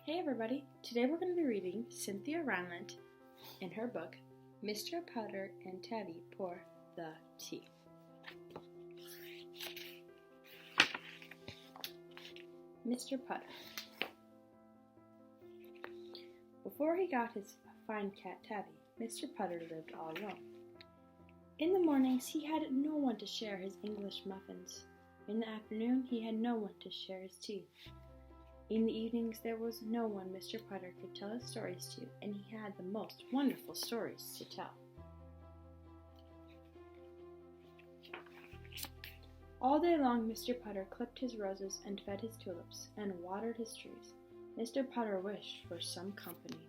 Hey everybody, today we're going to be reading Cynthia Rylant in her book, Mr. Putter and Tabby Pour the Tea. Mr. Putter. Before he got his fine cat Tabby, Mr. Putter lived all alone. In the mornings he had no one to share his English muffins. In the afternoon he had no one to share his tea. In the evenings there was no one Mr. Putter could tell his stories to, and he had the most wonderful stories to tell. All day long Mr. Putter clipped his roses and fed his tulips and watered his trees. Mr. Putter wished for some company.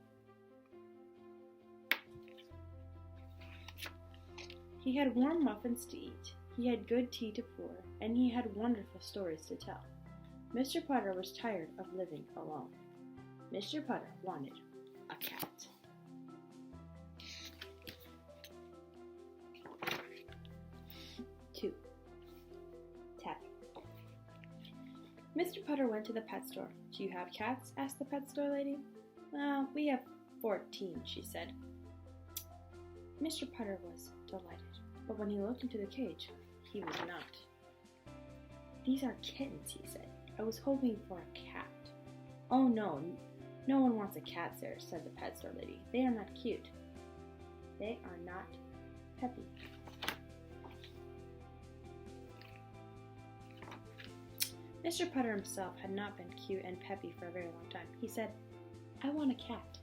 He had warm muffins to eat, he had good tea to pour, and he had wonderful stories to tell. Mr. Putter was tired of living alone. Mr. Putter wanted a cat. Two. Tabby. Mr. Putter went to the pet store. "Do you have cats?" asked the pet store lady. "Well, we have 14, she said. Mr. Putter was delighted, but when he looked into the cage, he was not. "These are kittens," he said. "I was hoping for a cat." "Oh no, no one wants a cat, sir," said the pet store lady. "They are not cute. They are not peppy." Mr. Putter himself had not been cute and peppy for a very long time. He said, "I want a cat."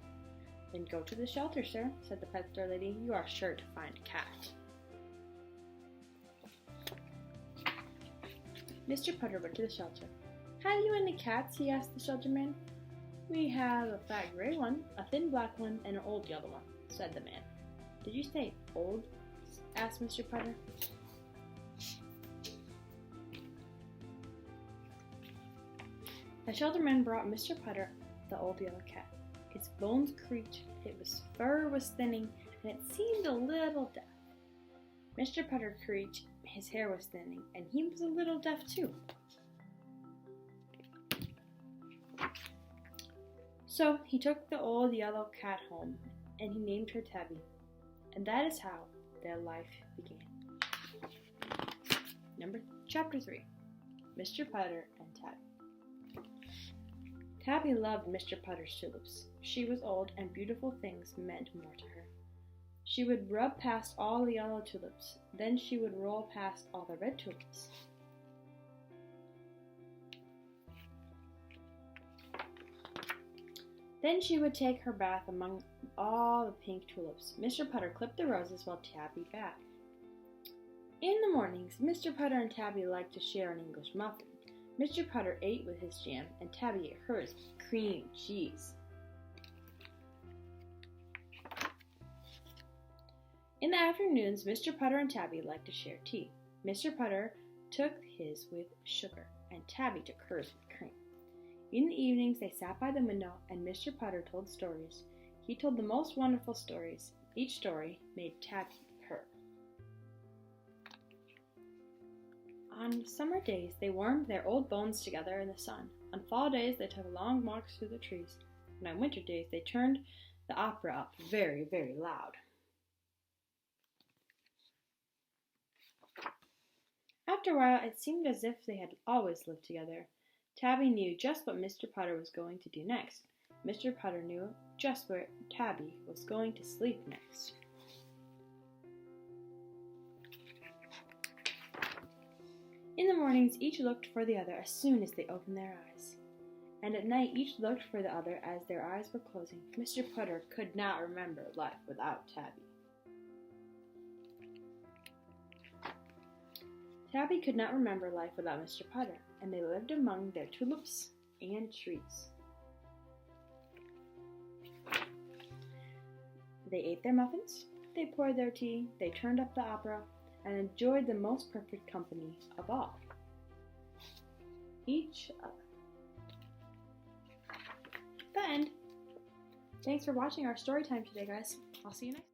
"Then go to the shelter, sir," said the pet store lady. "You are sure to find a cat." Mr. Putter went to the shelter. "Have you any cats?" he asked the shelter man. "We have a fat gray one, a thin black one, and an old yellow one," said the man. "Did you say old?" asked Mr. Putter. The shelter man brought Mr. Putter the old yellow cat. Its bones creaked, its fur was thinning, and it seemed a little deaf. Mr. Putter creaked, his hair was thinning, and he was a little deaf too. So he took the old yellow cat home, and he named her Tabby. And that is how their life began. Chapter 3. Mr. Putter and Tabby. Tabby loved Mr. Putter's tulips. She was old, and beautiful things meant more to her. She would rub past all the yellow tulips, then she would roll past all the red tulips. Then she would take her bath among all the pink tulips. Mr. Putter clipped the roses while Tabby bathed. In the mornings, Mr. Putter and Tabby liked to share an English muffin. Mr. Putter ate with his jam, and Tabby ate hers with cream and cheese. In the afternoons, Mr. Putter and Tabby liked to share tea. Mr. Putter took his with sugar, and Tabby took hers with cream. In the evenings, they sat by the window, and Mr. Putter told stories. He told the most wonderful stories. Each story made Tabby purr. On summer days, they warmed their old bones together in the sun. On fall days, they took long walks through the trees. And on winter days, they turned the opera up very, very loud. After a while, it seemed as if they had always lived together. Tabby knew just what Mr. Putter was going to do next. Mr. Putter knew just where Tabby was going to sleep next. In the mornings, each looked for the other as soon as they opened their eyes. And at night, each looked for the other as their eyes were closing. Mr. Putter could not remember life without Tabby. Tabby could not remember life without Mr. Putter, and they lived among their tulips and trees. They ate their muffins, they poured their tea, they turned up the opera, and enjoyed the most perfect company of all, each other. The end. Thanks for watching our story time today, guys. I'll see you next time.